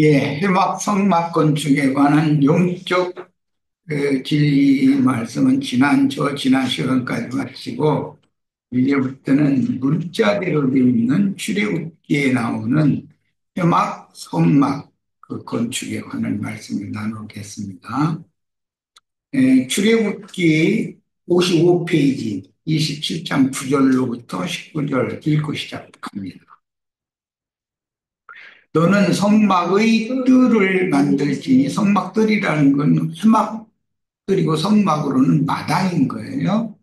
예, 해막 성막 건축에 관한 영적 진리 말씀은 지난 시간까지 마치고, 이제부터는 문자대로 되어 있는 출애굽기에 나오는 해막 성막 그 건축에 관한 말씀을 나누겠습니다. 출애굽기 55페이지 27장 9절로부터 19절 읽고 시작합니다. 너는 성막의 뜰을 만들지니, 성막뜰이라는 건 해막뜰이고 성막으로는 마당인 거예요.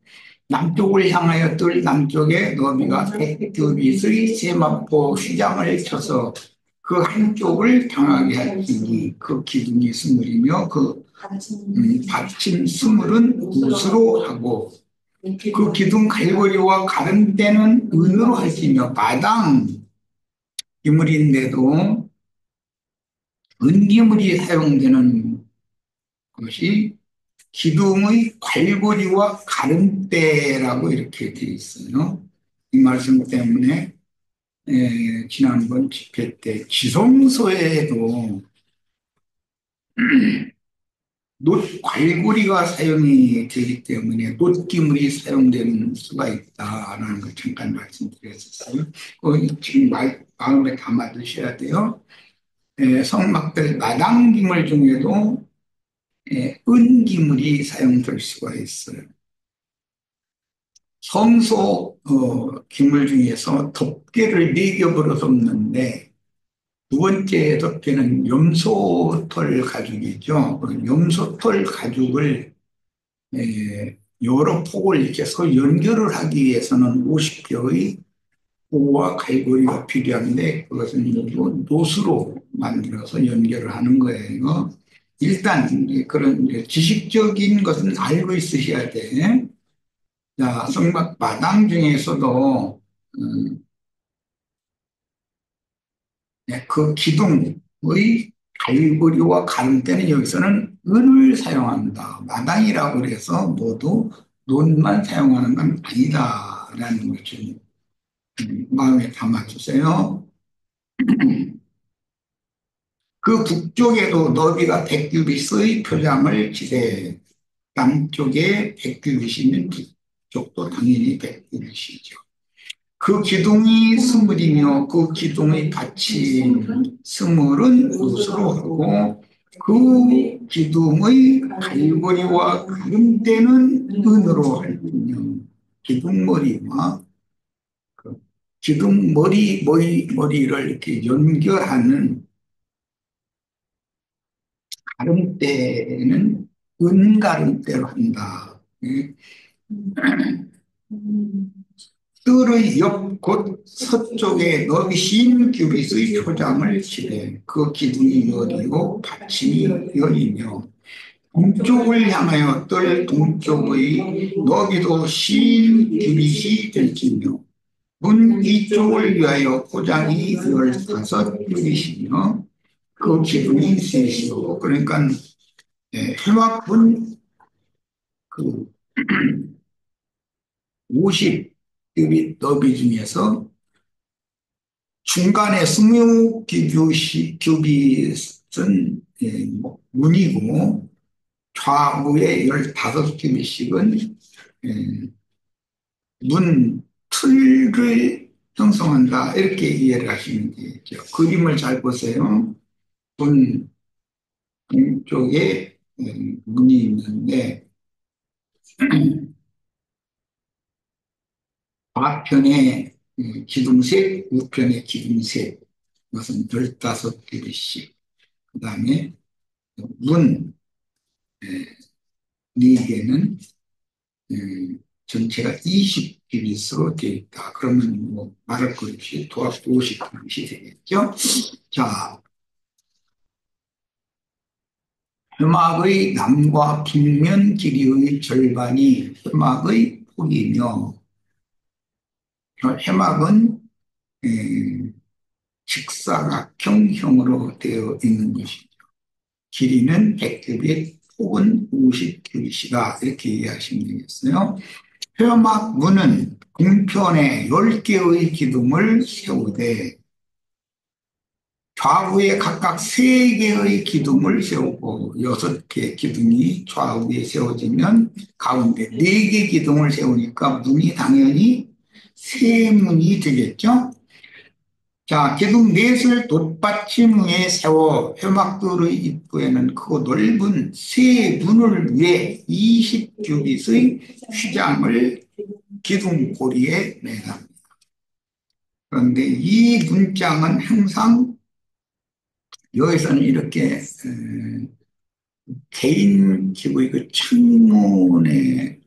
남쪽을 향하여 뜰 남쪽에 너비가 100규빗의 세마포 휘장을 쳐서 그 한쪽을 향하게 할지니, 그 기둥이 스물이며 그 받침 스물은 붓으로 하고, 그 기둥 갈고리와 가름대는 은으로 할지며, 마당 기물인데도 은기물이 사용되는 것이 기둥의 괄고리와 가름대라고 이렇게 되어 있어요. 이 말씀 때문에 지난번 집회 때 지성소에도 놋 괄고리가 사용이 되기 때문에 놋기물이 사용되는 수가 있다라는 걸 잠깐 말씀드렸었어요. 지금 마음에 담아두셔야 돼요. 성막들 마당기물 중에도 은기물이 사용될 수가 있어요. 성소 기물 중에서 덮개를 네 겹으로 덮는데, 두 번째 덮개는 염소털 가죽이죠. 그 염소털 가죽을 여러 폭을 이렇게 해서 연결을 하기 위해서는 50개의 고와 갈고리가 필요한데, 그것은 모두 놋으로 만들어서 연결을 하는 거예요. 일단 그런 지식적인 것은 알고 있으셔야 돼. 자, 성막 마당 중에서도 음, 그 기둥의 갈고리와 가름대는 여기서는 은을 사용한다. 마당이라고 그래서 모두 논만 사용하는 건 아니다라는 걸 좀 마음에 담아주세요. 그 북쪽에도 너비가 백규빗의 표장을 지대, 남쪽에 백규빗이 있는 북쪽도 당연히 백규빗이죠. 그 기둥이 스물이며 그 기둥의 받침 스물은 붓으로 하고, 그 기둥의 갈고리와 가름대는 은으로 할 뿐이요. 기둥머리와 그 머리를 이렇게 연결하는 가름대는 은가름대로 한다. 뜰의 옆 곧 서쪽에 너비 흰 규빗의 표장을 칠해 그 기둥이 열이고 받침이 열이며, 동쪽을 향하여 뜰 동쪽의 너비도 흰 규빗이 될지며, 문 이쪽을 위하여 포장이 15규빗이며 그 기둥이 셋이요. 그러니까 해막은 그 50규빗 너비 중에서 중간에 규빗은 문이고, 좌우에 15규빗씩은 문 틀을 형성한다. 이렇게 이해를 하시면 되겠죠. 그림을 잘 보세요. 문 쪽에 문이 있는데, 좌편에 기둥색, 우편에 기둥색, 이것은 15규빗씩. 그 다음에 문 4개는 전체가 20규빗으로 되어 있다. 그러면 뭐 말할 것 없이 도합 50규빗이 되겠죠. 자, 해막의 남과 북면 길이의 절반이 해막의 폭이며, 해막은 직사각형형으로 되어 있는 것이죠. 길이는 100규빗, 폭은 50규빗이다. 이렇게 이해하시면 되겠어요. 회막 문은 궁편에 10개의 기둥을 세우되, 좌우에 각각 세 개의 기둥을 세우고 여섯 개 기둥이 좌우에 세워지면 가운데 네 개 기둥을 세우니까 문이 당연히 세 문이 되겠죠. 자, 기둥 넷을 돛받침 위에 세워 회막들의 입구에는 크고 넓은 세 문을 위해 20규빗의 휘장을 기둥 고리에 매납니다. 그런데 이 문장은 항상 여기서는 이렇게 개인 기구의 그 창문에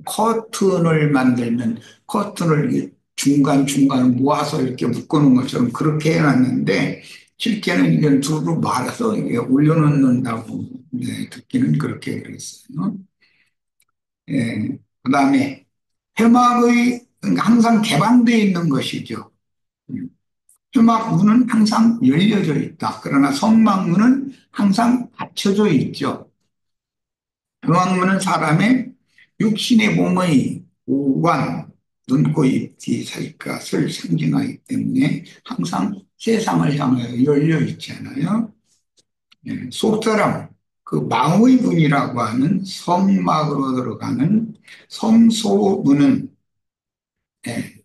커튼을 만들면 커튼을 중간중간 모아서 이렇게 묶어놓은 것처럼 그렇게 해놨는데 실제는 이건 두루 말아서 이게 올려놓는다고 네, 듣기는 그렇게 그랬어요. 예, 그다음에 회막의 그러니까 항상 개방되어 있는 것이죠. 회막 문은 항상 열려져 있다. 그러나 성막 문은 항상 닫혀져 있죠. 회막문은 사람의 육신의 몸의 오관, 눈, 코, 입, 귀, 살갗을 상징하기 때문에 항상 세상을 향하여 열려 있잖아요. 예, 속사람, 그 마의 문이라고 하는 성막으로 들어가는 성소문은 예,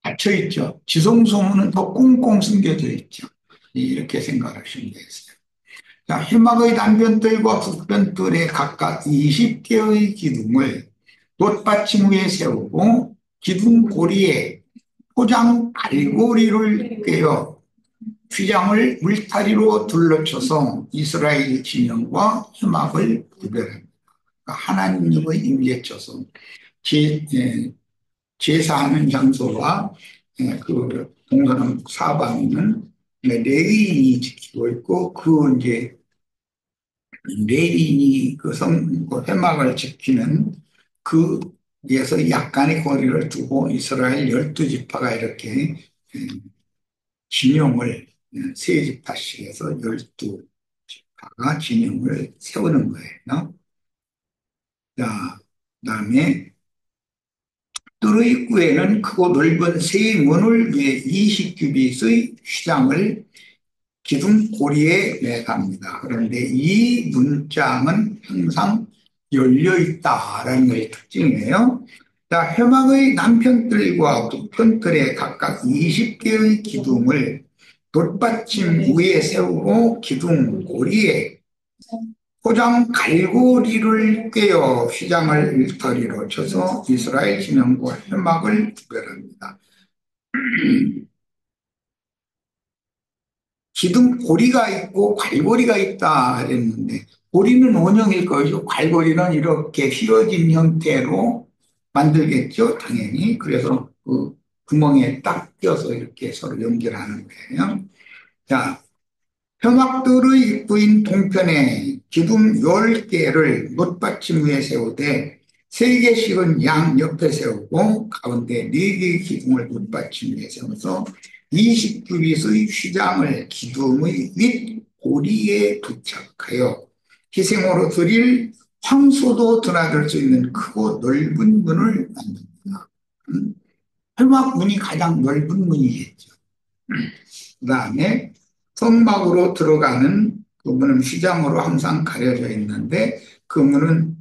닫혀 있죠. 지성소문은 더 꽁꽁 숨겨져 있죠. 이렇게 생각하시면 되겠어요. 자, 해막의 단변들과 북변들에 각각 20개의 기둥을 돛받침 위에 세우고 기둥 고리에 포장 갈고리를 꿰어 휘장을 물타리로 둘러쳐서 이스라엘 진영과 해막을 구별합니다. 그러니까 하나님의 임재처소, 제사하는 장소와 그 동서남 사방에는 레위인이 지키고 있고 그 이제 레인이 그 회막을 지키는 그에서 약간의 거리를 두고 이스라엘 12지파가 이렇게 진영을 세 지파씩 해서 12지파가 진영을 세우는 거예요. 자, 그다음에 뜰의 입구에는 크고 넓은 세 문을 위해 20규빗의 휘장을 기둥 고리에 매갑니다. 그런데 이 문장은 항상 열려 있다라는 것이 특징이에요. 자, 회막의 남편들과 북편들에 각각 20개의 기둥을 돛받침 위에 세우고 기둥 고리에 포장 갈고리를 꿰어 휘장을 일터리로 쳐서 이스라엘 진영과 회막을 구별합니다. 기둥 고리가 있고 괄고리가 있다 그랬는데 고리는 원형일 것이고 괄고리는 이렇게 휘어진 형태로 만들겠죠 당연히. 그래서 그 구멍에 딱 껴서 이렇게 서로 연결하는 거예요. 자, 현악들의 입구인 동편에 기둥 10개를 못받침 위에 세우되 3개씩은 양 옆에 세우고 가운데 4개의 기둥을 못받침 위에 세워서 20규빗의 휘장을 기둥의 윗고리에 부착하여 희생으로 드릴 황소도 드나들 수 있는 크고 넓은 문을 만듭니다. 회막 문이 가장 넓은 문이겠죠. 그 다음에 성막으로 들어가는 그 문은 휘장으로 항상 가려져 있는데 그 문은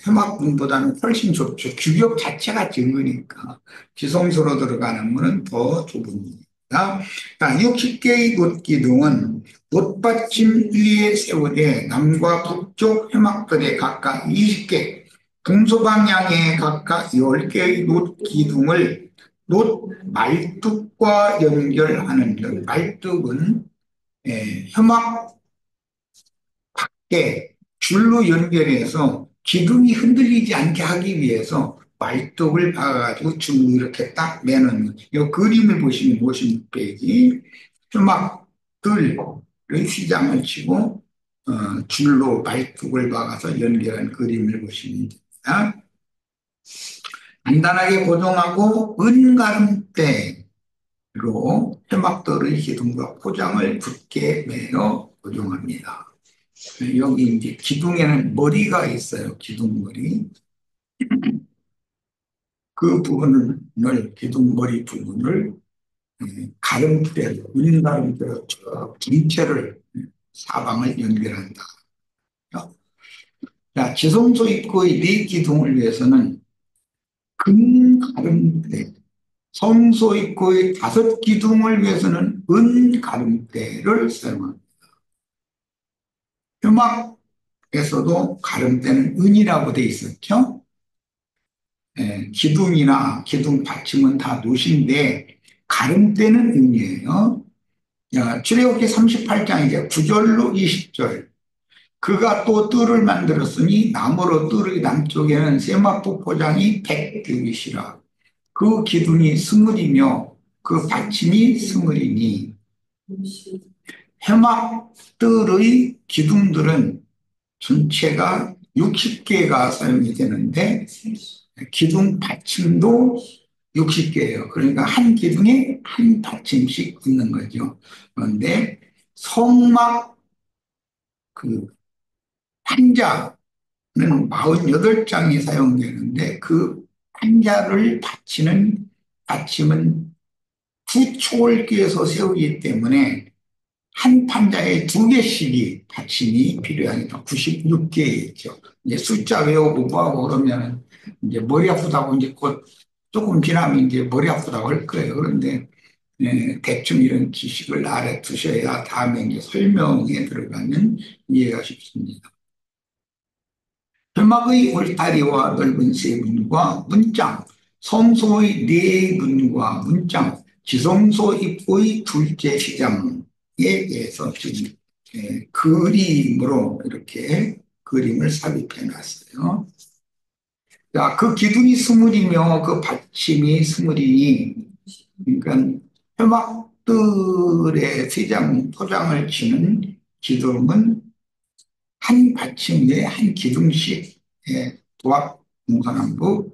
회막 문보다는 훨씬 좁죠. 규격 자체가 적으니까 지성소로 들어가는 문은 더 좁은 문입니다. 60개의 돛기둥은 돛받침 위에 세우되 남과 북쪽 회막들에 각각 20개, 동서방향에 각각 10개의 돛기둥을 놋 말뚝과 연결하는 것. 말뚝은 현막 밖에 줄로 연결해서 기둥이 흔들리지 않게 하기 위해서 말뚝을 박아가지고 줄로 이렇게 딱 매는 이 그림을 보시면 56페이지 현막들의 휘장을 치고 줄로 말뚝을 박아서 연결한 그림을 보시면 됩니다. 간단하게 고정하고 은가름대 로 회막돌의 기둥과 포장을 굳게 매어 고정합니다. 여기 이제 기둥에는 머리가 있어요. 기둥머리. 그 부분을 기둥머리 부분을 가름대로, 은가름대로 저 전체를 사방을 연결한다. 자, 지성소 입구의 네 기둥을 위해서는 금가름대, 성소 입구의 다섯 기둥을 위해서는 은가름대를 사용합니다. 음악에서도 가름대는 은이라고 돼 있었죠. 기둥이나 기둥 받침은 다 노신데 가름대는 은이에요. 출애굽기 38장 이제 9절로 20절. 그가 또 뜰을 만들었으니 나무로 뜰의 남쪽에는 세마포 포장이 100규빗이라. 그 기둥이 스물이며 그 받침이 스물이니 해막 뜰의 기둥들은 전체가 60개가 사용이 되는데 기둥 받침도 60개예요. 그러니까 한 기둥에 한 받침씩 있는 거죠. 그런데 성막 그 판자는 48장이 사용되는데 그 판자를 받치는 받침은 구초월기에서 세우기 때문에 한 판자에 두 개씩이 받침이 필요하니까 96개겠죠. 이제 숫자 외우고 뭐하고 그러면 이제 머리 아프다고 이제 곧 조금 지나면 이제 머리 아프다고 할 거예요. 그런데 대충 이런 지식을 알아두셔야 다음에 이제 설명에 들어가면 이해가 쉽습니다. 회막의 울타리와 넓은 세 문과 문장, 성소의 네 문과 문장, 지성소 입구의 둘째 시장에 대해서 지금 그림으로 이렇게 그림을 삽입해 놨어요. 자, 그 기둥이 스물이며 그 받침이 스물이니, 그러니까 회막들의 세장 포장을 치는 기둥은 한 받침에 한 기둥씩 도합 동서남북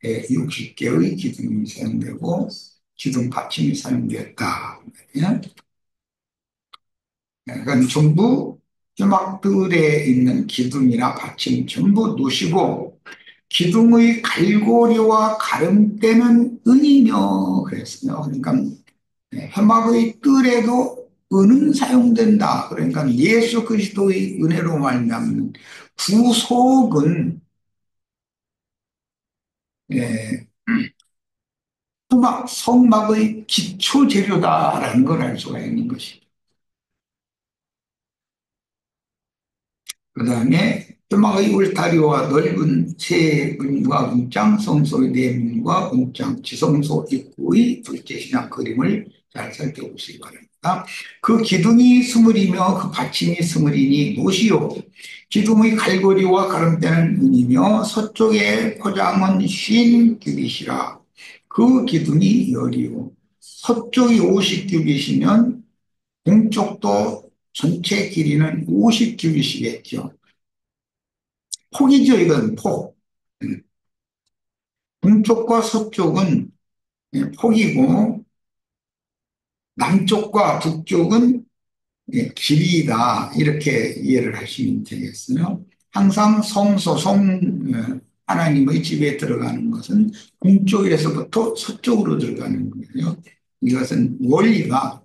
60개의 기둥이 사용되고 기둥 받침이 사용되었다. 그러니까 전부 회막들에 있는 기둥이나 받침 전부 놓으시고 기둥의 갈고리와 가름대는 은이며 그랬어요. 그러니까 회막의 뜰에도 은은 사용된다. 그러니까 예수 그리스도의 은혜로 말미암는 구속은 성막의 기초 재료다라는 걸 알 수가 있는 것이죠. 그 다음에 회막의 울타리와 넓은 세 문과 문장, 성소의 네 문과 문장, 지성소 입구의 둘째 신앙 그림을 잘 살펴보시기 바랍니다. 그 기둥이 스물이며 그 받침이 스물이니 노시요. 기둥의 갈고리와 가름대는 은이며 서쪽의 포장은 쉰 규빗이라. 그 기둥이 열이요. 서쪽이 50규빗이면 동쪽도 전체 길이는 50규빗이겠죠. 폭이죠, 이건 폭. 동쪽과 서쪽은 폭이고 남쪽과 북쪽은 길이다. 이렇게 이해를 하시면 되겠어요. 항상 하나님의 집에 들어가는 것은 동쪽에서부터 서쪽으로 들어가는 거예요. 이것은 원리가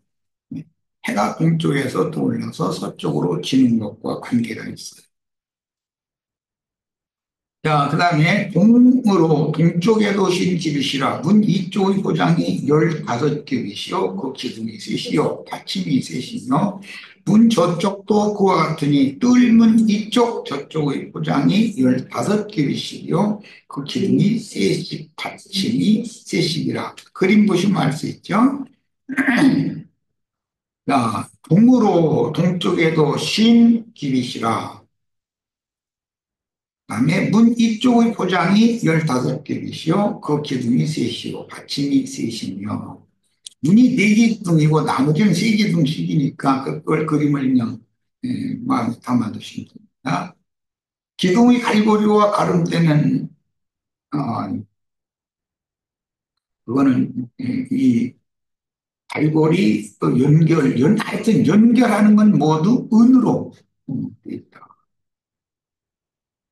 해가 동쪽에서 떠올라서 서쪽으로 지는 것과 관계가 있어요. 자, 그 다음에 동으로 동쪽에도 신집이시라 문 이쪽의 포장이 15겹이시요 그 기둥이 셋이요 받침이 셋이며 문 저쪽도 그와 같으니 뜰문 이쪽 저쪽의 포장이 15겹이시요 그 기둥이 셋이 받침이 셋이라 그림 보시면 알 수 있죠. 자, 동으로 동쪽에도 신집이시라 그다음에 문 이쪽의 포장이 15개이시요. 그 기둥이 셋이요. 받침이 셋이며 문이 네 기둥이고 나머지는 세 기둥씩이니까 그걸 그림을 그냥 마음에 담아두시면 됩니다. 기둥의 갈고리와 가름대는 그거는 이 갈고리 또 하여튼 연결하는 건 모두 은으로 되어 있다.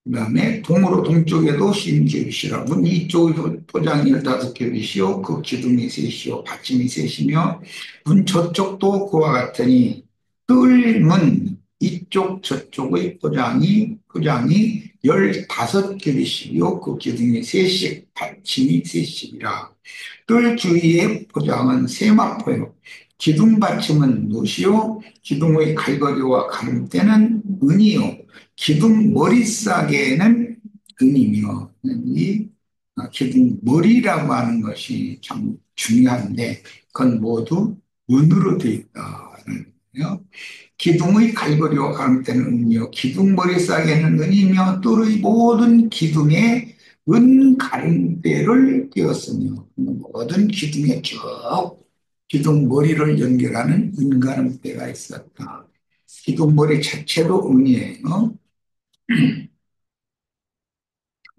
그다음에 동으로 동쪽에도 신기릇이라 문 이쪽의 포장이 15개이시요 그 기둥이 셋이요 받침이 셋이며 문 저쪽도 그와 같으니 뜰문 이쪽 저쪽의 포장이 15개이시요 그 기둥이 셋씩 받침이 셋씩이라 뜰 주위의 포장은 세마포요 기둥 받침은 노시요 기둥의 갈고리와 가름대는 은이요 기둥 머리싸개는 금이며 이 기둥 머리라고 하는 것이 참 중요한데 그건 모두 은으로 되어 있다는 거예요. 기둥의 갈고리와 가름대는 은이요 기둥 머리싸개는 은이며 뜰의 모든 기둥에 은 가름대를 띄었으며 모든 기둥에 쭉 기둥 머리를 연결하는 은 가름대가 있었다. 기둥 머리 자체도 은이에요.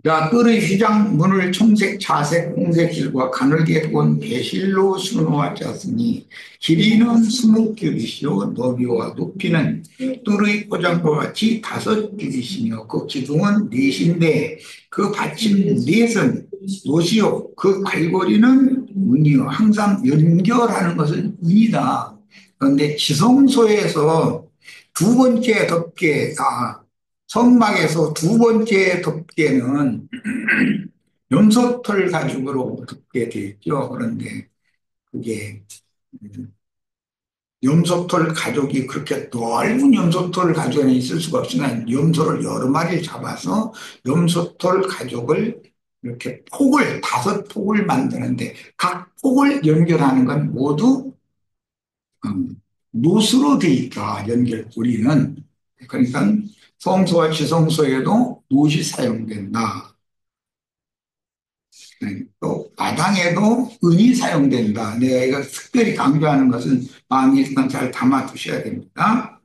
자, 뜰의 휘장 문을 청색, 자색, 홍색 실과 가늘게 본 배실로 수놓았으니 길이는 20규빗이요 너비와 높이는 뜰의 포장과 같이 5규빗이며 그 기둥은 넷인데 그 받침 넷은 노시요 그 갈고리는 은이요 항상 연결하는 것은 은이다. 그런데 지성소에서 두 번째 덮개 성막에서 두 번째 덮개는 염소털 가죽으로 덮게 되어 있죠. 그런데 그게 염소털 가죽이 그렇게 넓은 염소털 가죽에 있을 수가 없으나 염소를 여러 마리 잡아서 염소털 가죽을 이렇게 5폭을 만드는데 각 폭을 연결하는 건 모두 노수로 되어 있다. 연결고리는. 그러니까 성소와 지성소에도 노시 사용된다. 또 마당에도 은이 사용된다. 내가 이거 특별히 강조하는 것은 마음에 일단 잘 담아 두셔야 됩니다.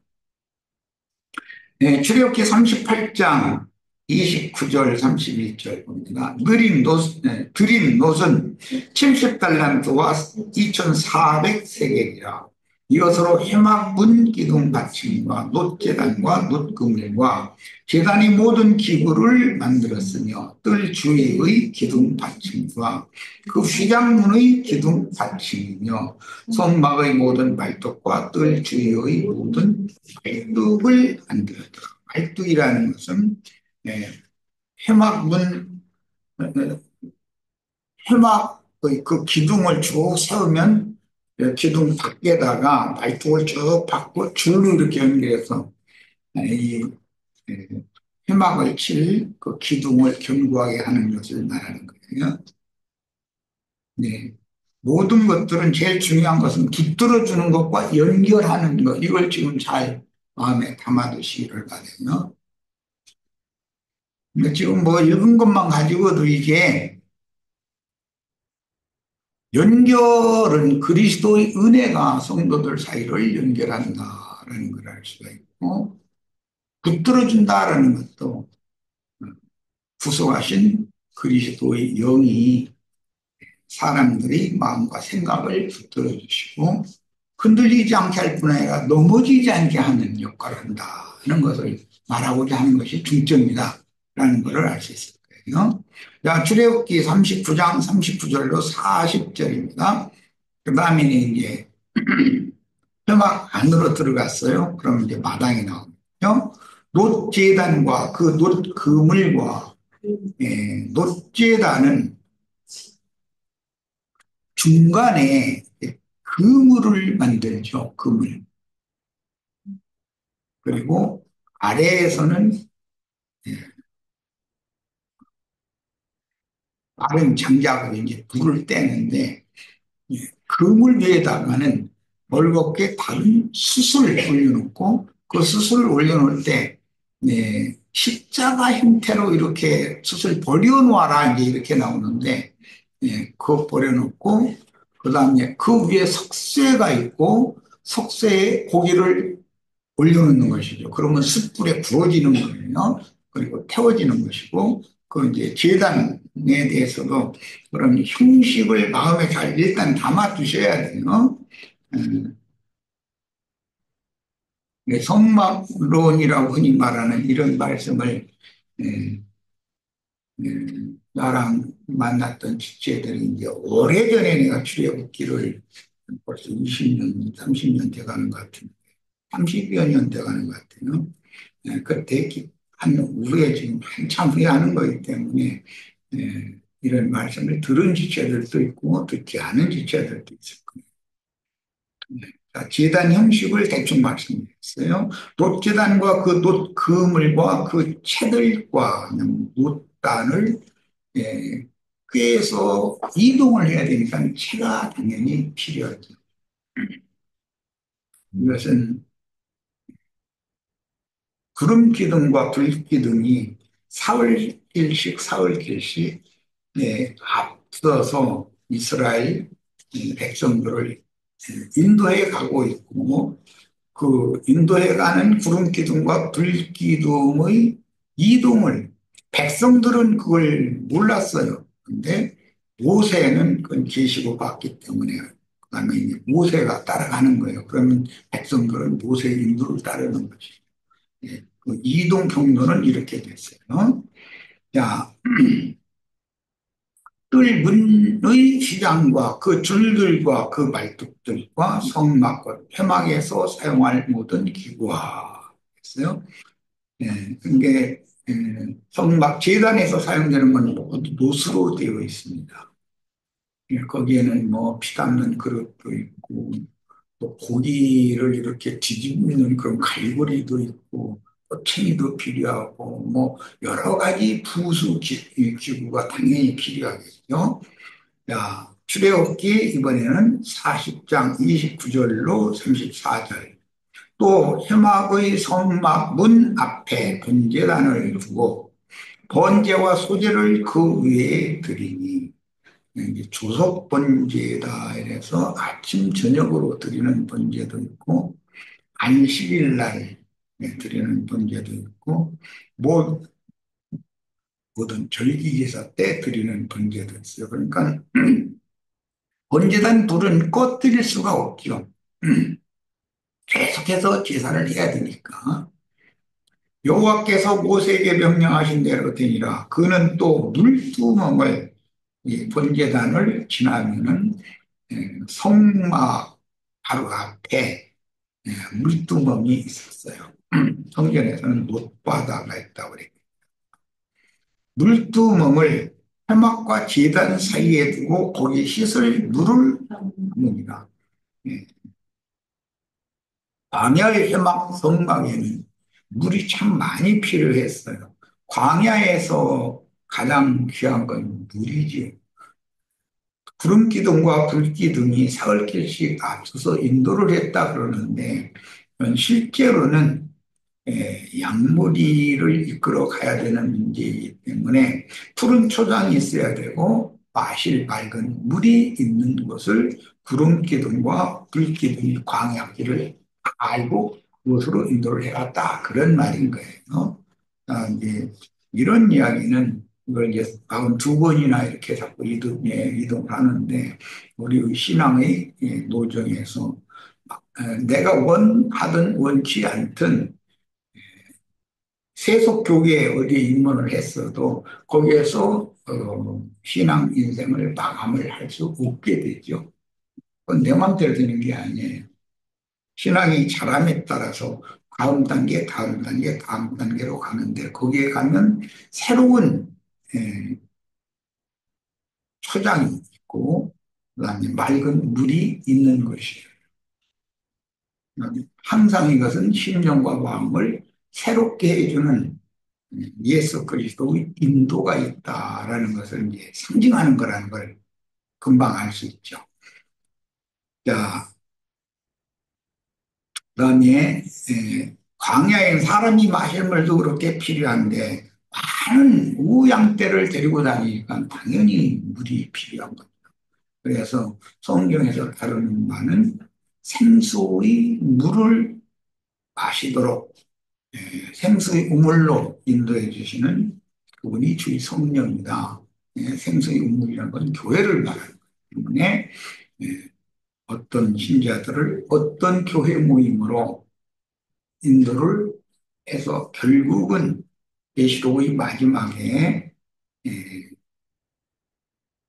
네, 출애굽기 38장 29절 31절 봅니다. 드린 놋은 70달란트와 2,400세겔이라 이것으로 회막 기둥 받침과 놋제단과 놋그물과 제단이 모든 기구를 만들었으며 뜰 주위의 기둥 받침과 그 휘장문의 기둥 받침이며 성막의 모든 말뚝과 뜰 주위의 모든 말뚝을 만들었다. 말뚝이라는 것은 해막문 해막의 그 기둥을 쭉 세우면 기둥 밖에다가 말뚝을 쭉 받고 줄로 이렇게 연결해서 이 해막을 칠 그 기둥을 견고하게 하는 것을 말하는 거예요. 네. 모든 것들은 제일 중요한 것은 붙들어 주는 것과 연결하는 것 이걸 지금 잘 마음에 담아두시기를 바라요. 근데 지금 뭐 읽은 것만 가지고도 이게 연결은 그리스도의 은혜가 성도들 사이를 연결한다라는 걸 알 수가 있고 붙들어 준다라는 것도 구속하신 그리스도의 영이 사람들의 마음과 생각을 붙들어 주시고 흔들리지 않게 할 뿐 아니라 넘어지지 않게 하는 역할을 한다는 것을 말하고자 하는 것이 중점이다라는 것을 알 수 있을 거예요. 자, 출애굽기 39장 39절로 40절입니다. 그 다음에는 이제 회막 안으로 들어갔어요. 그럼 이제 마당이 나오죠. 놋제단과 그 놋 그물과 놋제단은 중간에 그물을 만들죠. 그물. 그리고 아래에서는 마른 장작으로 이제 불을 떼는데 그물 위에다가는 멀겋게 다른 숯을 올려놓고 그 숯을 올려놓을 때 십자가 형태로 이렇게 숯을 버려놓아라 이제 이렇게 나오는데 그거 버려놓고 그다음에 그 위에 석쇠가 있고 석쇠에 고기를 올려놓는 것이죠. 그러면 숯불에 구워지는 거예요. 그리고 태워지는 것이고, 그 이제 제단에 대해서도 그런 형식을 마음에 잘 일단 담아 두셔야 돼요. 음, 성막론이라고 흔히 말하는 이런 말씀을 예, 나랑 만났던 지체들이 이제 오래전에 내가 출애굽기를 벌써 20년, 30년 돼가는 것 같은데, 30여 년 돼가는 것 같아요. 예, 그때 한 후에 지금 한참 후에 하는 거기 때문에 이런 말씀을 들은 지체들도 있고 듣지 않은 지체들도 있을 거예요. 자, 제단 형식을 대충 말씀드렸어요. 놋제단과 그 그물과 그 채들과 놋단을 꾀해서 이동을 해야 되니까 채가 당연히 필요하죠. 이것은 구름 기둥과 불 기둥이 사흘길씩 사흘길씩 앞서서 이스라엘 백성들을 인도해 가고 있고 그 인도해 가는 구름 기둥과 불 기둥의 이동을 백성들은 그걸 몰랐어요. 근데 모세는 그건 계시고 봤기 때문에 그다음에 이제 모세가 따라가는 거예요. 그러면 백성들은 모세의 인도를 따르는 거지. 예, 그 이동 경로는 이렇게 됐어요. 자, 뜰문의 시장과 그 줄들과 그 말뚝들과 성막과 회막에서 사용할 모든 기구화 했어요. 예, 그게 성막 재단에서 사용되는 건 모두 노수로 되어 있습니다. 예, 거기에는 뭐 피 담는 그릇도 있고 또 고기를 이렇게 뒤집는 그런 갈고리도 있고 챙이도 필요하고 뭐 여러 가지 기구가 당연히 필요하겠죠. 자, 출애굽기 이번에는 40장 29절로 34절. 또 회막의 성막 문 앞에 번제단을 두고 번제와 소제를 그 위에 드리니 이제 조석 번제다 이래서 아침 저녁으로 드리는 번제도 있고 안식일 날 드리는 번제도 있고 뭐 모든 절기제사 때 드리는 번제도 있어요. 그러니까 번제단 불은 꺼뜨릴 수가 없죠. 계속해서 제사를 해야 되니까. 여호와께서 모세에게 명령하신 대로 되니라. 그는 또 물두멍을 이 번제단을 지나면은 성막 바로 앞에 물두멍이 있었어요. 성경에서는 못바다가 있다고 그래요. 물두멍을 회막과 제단 사이에 두고 거기 씻을 물을 담으니라. 광야의 회막 성막에는 물이 참 많이 필요했어요. 광야에서 가장 귀한 건 물이지요. 구름기둥과 불기둥이 사흘길씩 앞서서 인도를 했다 그러는데 실제로는 양무리를 이끌어 가야 되는 문제이기 때문에 푸른 초장이 있어야 되고 마실 맑은 물이 있는 곳을 구름기둥과 불기둥이 광야길을 알고 그곳으로 인도를 해갔다 그런 말인 거예요. 이제 이런 이야기는 이걸 이제 42번이나 이렇게 자꾸 이동을 하는데 우리 신앙의 노정에서 내가 원하든 원치 않든 세속교계에 어디에 입문을 했어도 거기에서 신앙 인생을 마감을 할 수 없게 되죠. 그건 내 마음대로 되는 게 아니에요. 신앙이 자람에 따라서 다음 단계, 다음 단계, 다음 단계로 가는데 거기에 가면 새로운 초장이 있고 그다음에 맑은 물이 있는 것이에요. 항상 이것은 심령과 마음을 새롭게 해주는 예수 그리스도의 인도가 있다라는 것을 이제 상징하는 거라는 걸 금방 알 수 있죠. 자, 그다음에 광야에 사람이 마실 물도 그렇게 필요한데 많은 우양떼를 데리고 다니니까 당연히 물이 필요한 거죠. 그래서 성경에서 다루는 바는 생수의 물을 마시도록 생수의 우물로 인도해 주시는 그분이 주의 성령이다. 생수의 우물이라는 건 교회를 말하는 거기 때문에 어떤 신자들을 어떤 교회 모임으로 인도를 해서 결국은 계시록의 마지막에 예,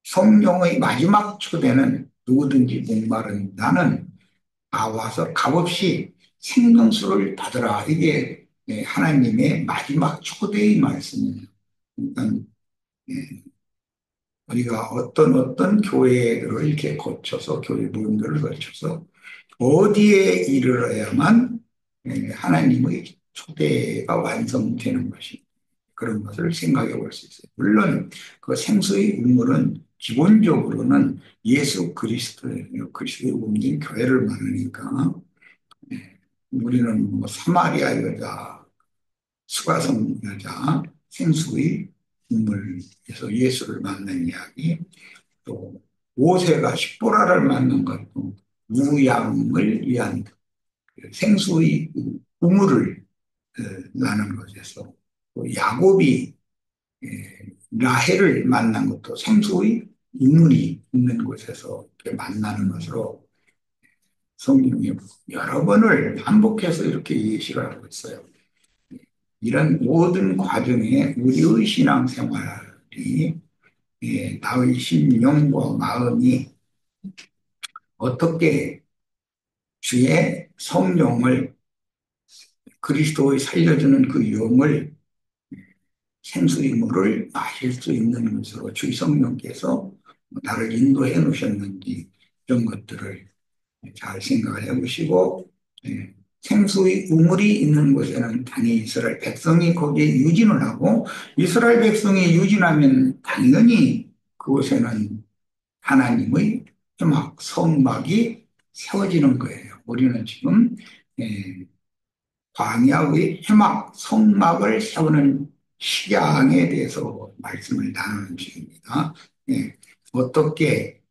성령의 마지막 초대는 누구든지 목마른 나는 나와서 값없이 생명수를 받으라. 이게 하나님의 마지막 초대의 말씀이에요. 그러니까 예, 우리가 어떤 교회들을 이렇게 거쳐서 교회 모임들을 거쳐서 어디에 이르러야만 하나님의 초대가 완성되는 것이 그런 것을 생각해 볼 수 있어요. 물론 그 생수의 우물은 기본적으로는 예수 그리스도예요. 그리스도의 옮긴 교회를 말하니까 우리는 뭐 사마리아 여자, 수가성 여자, 생수의 우물에서 예수를 만난 이야기, 또 모세가 십보라를 만난 것도 무양을 위한 그 생수의 우물을 나는 것에서 또 야곱이 라헬을 만난 것도 생수의 우물이 있는 곳에서 이렇게 만나는 것으로 성경이 여러 번을 반복해서 이렇게 예시를 하고 있어요. 이런 모든 과정에 우리의 신앙생활이 나의 심령과 마음이 어떻게 주의 성령을 그리스도의 살려주는 그 영을 생수의 물을 마실 수 있는 것으로 주의 성령께서 나를 인도해 놓으셨는지 이런 것들을 잘 생각을 해보시고 생수의 우물이 있는 곳에는 당연히 이스라엘 백성이 거기에 유진을 하고 이스라엘 백성이 유진하면 당연히 그곳에는 하나님의 막 성막이 세워지는 거예요. 우리는 지금 예, 광야의 해막 성막을 세우는 식양에 대해서 말씀을 나누는 중입니다. 예, 어떻게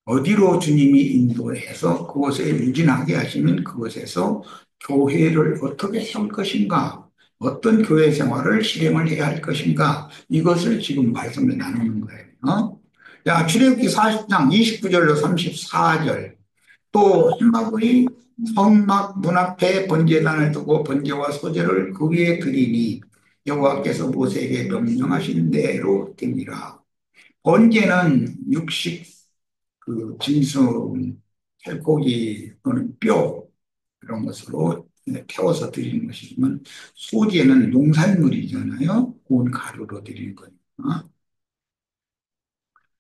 어디로 주님이 인도해서 그곳에 유진하게 하시면 그곳에서 교회를 어떻게 세울 것인가, 어떤 교회 생활을 실행을 해야 할 것인가, 이것을 지금 말씀을 나누는 거예요. 자, 출애굽기 40장 29절로 34절. 또 회막의 성막 문 앞에 번제단을 두고 번제와 소제를 그 위에 드리니 여호와께서 모세에게 명령하신 대로 드리라. 번제는 육식 그 짐승, 살코기 또는 뼈 그런 것으로 태워서 드리는 것이지만 소제는 농산물이잖아요. 구운 가루로 드리는 거니까.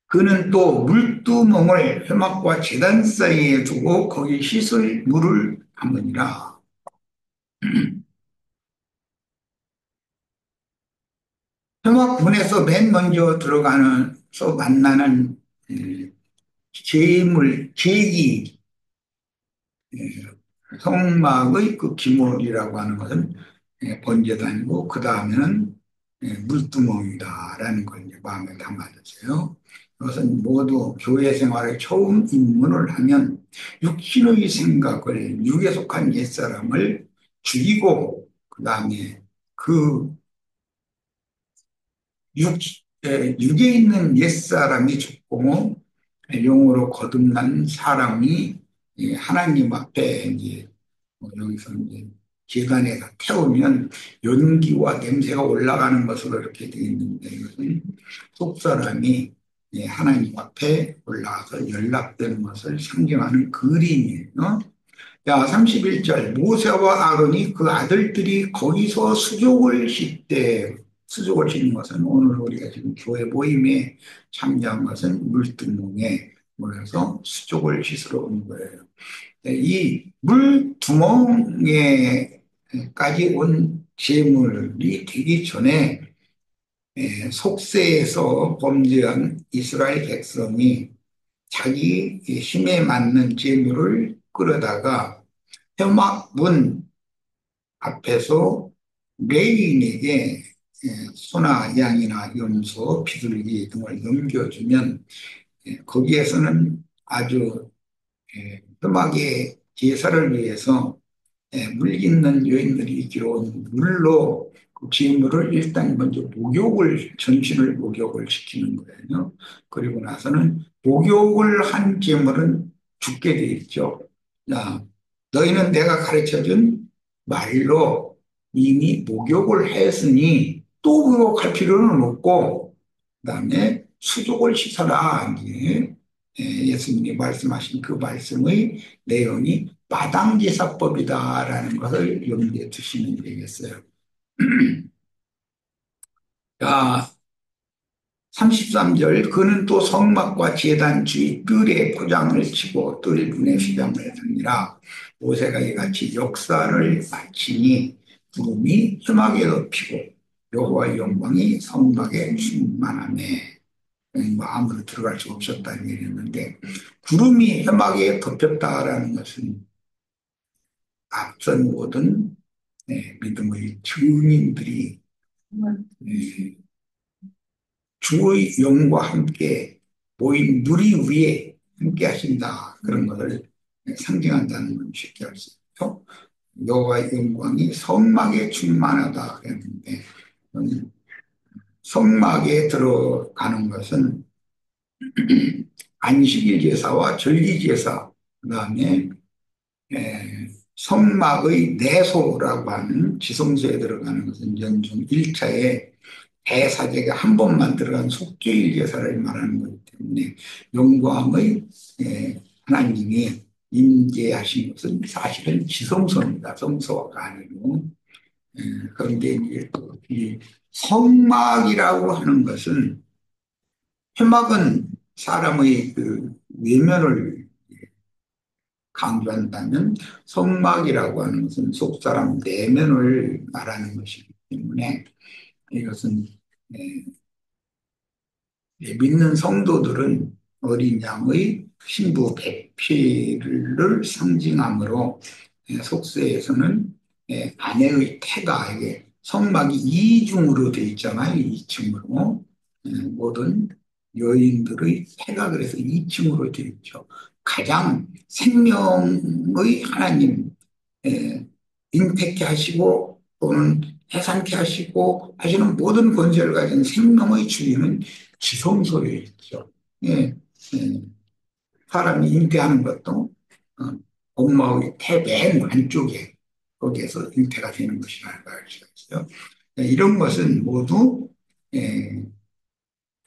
그는 또 물두멍을 회막과 제단 사이에 두고 거기 씻을 물을 담으니라. 회막 문에서 맨 먼저 들어가서 만나는 제물, 제기, 성막의 그 기물이라고 하는 것은 번제단이고 그 다음에는 물두멍이다라는 걸 이제 마음에 담아두세요. 그것은 모두 교회 생활에 처음 입문을 하면 육신의 생각을 육에 속한 옛사람을 죽이고 그 다음에 그 육, 육에 있는 옛사람이 죽고 영으로 거듭난 사람이 하나님 앞에 이제 여기서 이제 계단에다 태우면 연기와 냄새가 올라가는 것으로 이렇게 되어 있는데 이것은 속사람이 하나님 앞에 올라가서 연락되는 것을 상징하는 그림이에요. 자, 31절. 모세와 아론이 그 아들들이 거기서 수족을 씻되, 수족을 씻는 것은 오늘 우리가 지금 교회 모임에 참여한 것은 물두멍에 모여서 수족을 씻으러 온 거예요. 이 물두멍에까지 온 재물이 되기 전에 속세에서 범죄한 이스라엘 백성이 자기 힘에 맞는 재물을 끌어다가 현막 문 앞에서 레인에게 소나 양이나 염소, 비둘기 등을 넘겨주면 거기에서는 아주 흠하게 제사를 위해서 물 있는 여인들이 있기로 물로 그 기물을 일단 먼저 목욕을 전신을 목욕을 시키는 거예요. 그리고 나서는 목욕을 한 제물은 죽게 돼 있죠. 자, 너희는 내가 가르쳐준 말로 이미 목욕을 했으니 또 그거 할 필요는 없고, 그다음에 수족을 씻어라. 이제 예수님이 말씀하신 그 말씀의 내용이 마당제사법이다라는 것을 염두에 두시면 되겠어요. 자, 33절, 그는 또 성막과 제단 주위 뜰에 포장을 치고 뜰분에 휘장을 듭니다. 모세가 이같이 역사를 마치니 구름이 휘막에 덮이고 여호와의 영광이 성막에 충만하네. 뭐 아무도 들어갈 수 없었다는 얘기였는데, 구름이 휘막에 덮였다라는 것은 앞선 모든 믿음의 증인들이 네, 주의 영과 함께 모인 누리 위에 함께 하신다. 그런 것을 상징한다는 걸 쉽게 할 수 있죠. 여호와의 영광이 성막에 충만하다 그랬는데, 성막에 들어가는 것은 안식일 제사와 절기 제사, 그다음에 성막의 내소라고 하는 지성소에 들어가는 것은 연중 1차에 대사제가 한 번만 들어간 속죄일 제사를 말하는 거기 때문에 영광의 하나님이 임재하신 것은 사실은 지성소입니다. 성소가 아니고. 그런데 이제 이 성막이라고 하는 것은, 회막은 사람의 그 외면을 강조한다면, 성막이라고 하는 것은 속사람 내면을 말하는 것이기 때문에 이것은 믿는 성도들은 어린 양의 신부 배필을 상징하므로 속세에서는 아내의 태가, 이게 성막이 이중으로 되어 있잖아요. 2층으로. 모든 여인들의 태가 그래서 2층으로 되어 있죠. 가장 생명의 하나님, 잉태케 하시고 또는 해산케 하시고 하시는 모든 권세를 가진 생명의 주인은 지성소에 있죠. 예, 예. 사람이 잉태하는 것도 엄마의 태 맨 안쪽에 거기에서 잉태가 되는 것이라고 할 수가 있어요. 이런 것은 모두 예,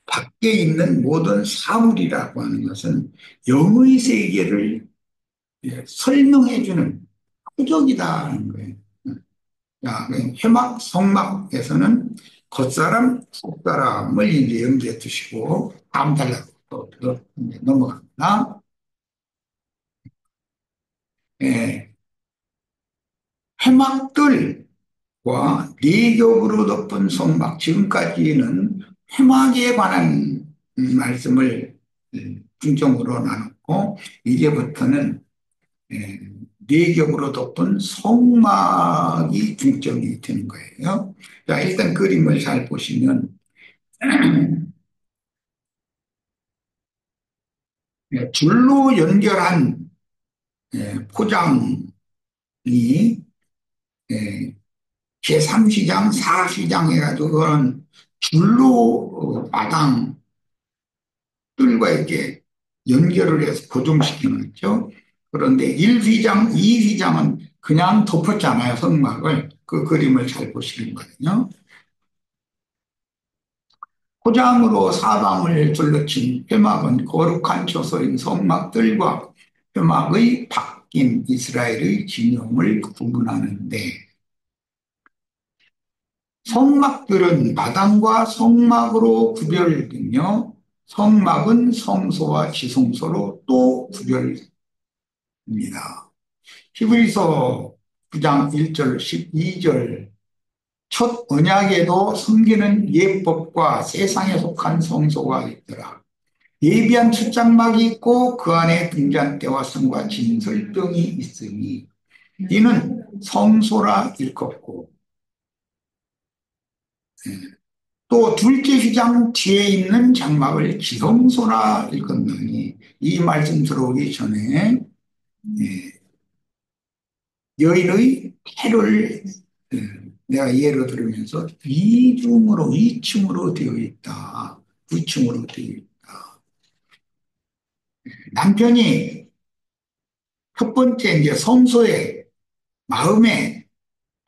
밖에 있는 모든 사물이라고 하는 것은 영의 세계를 설명해주는 표적이다는 거예요. 자, 회막, 성막에서는 겉사람, 속사람을 이제 염두에 두시고 다음 단락으로 또 넘어갑니다. 예, 회막들과 네 겹으로 덮은 성막, 지금까지는 회막에 관한 말씀을 중점으로 나눴고, 이제부터는 예, 네 겹으로 덮은 성막이 중점이 되는 거예요. 자, 일단 그림을 잘 보시면 줄로 연결한 포장이 제3시장, 4시장 해가지고 그런 줄로 마당 뜰과 이렇게 연결을 해서 고정시켜 놓죠. 그런데 1휘장, 2휘장은 그냥 덮었잖아요, 성막을. 그 그림을 잘 보시는 거예요. 포장으로 사방을 둘러친 회막은 거룩한 처소인 성막들과 회막의 바뀐 이스라엘의 진영을 구분하는데, 성막들은 마당과 성막으로 구별되며 성막은 성소와 지성소로 또 구별됩니다. 히브리서 9장 1절 12절, 첫 언약에도 섬기는 예법과 세상에 속한 성소가 있더라. 예비한 출장막이 있고 그 안에 등잔대와 성과 진설병이 있으니 이는 성소라 일컫고, 또 둘째 휘장 뒤에 있는 장막을 지성소라 일컫느니, 이 말씀 들어오기 전에 여인의 태를 내가 예로 들으면서 이중으로, 이층으로 되어 있다. 이층으로 되어 있다. 남편이 첫 번째 이제 성소에 마음에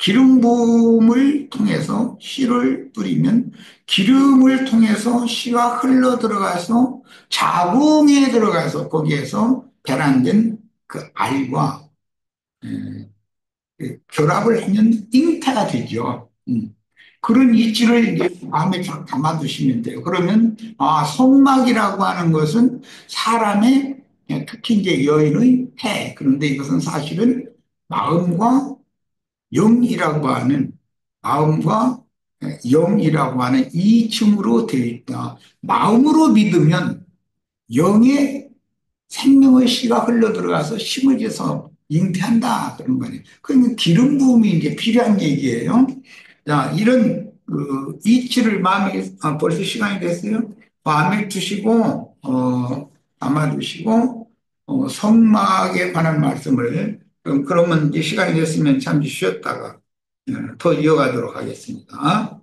기름 부음을 통해서 씨를 뿌리면 기름을 통해서 씨가 흘러 들어가서 자궁에 들어가서 거기에서 배란된 그 알과 그 결합을 하면 잉태가 되죠. 그런 이치를 이제 마음에 잘 담아두시면 돼요. 그러면 성막이라고 하는 것은 사람의 특히 이제 여인의 태. 그런데 이것은 사실은 마음과 영이라고 하는 마음과 영이라고 하는 이층으로 되어 있다. 마음으로 믿으면 영의 생명의 씨가 흘러 들어가서 심어져서 잉태한다 그런 거예요. 그러니까 기름 부음이 이제 필요한 얘기예요. 자, 이런 그 이치를 마음에 벌써 시간이 됐어요. 마음에 두시고 담아두시고 성막에 관한 말씀을 그러면 이제 시간이 됐으면 잠시 쉬었다가 더 이어가도록 하겠습니다.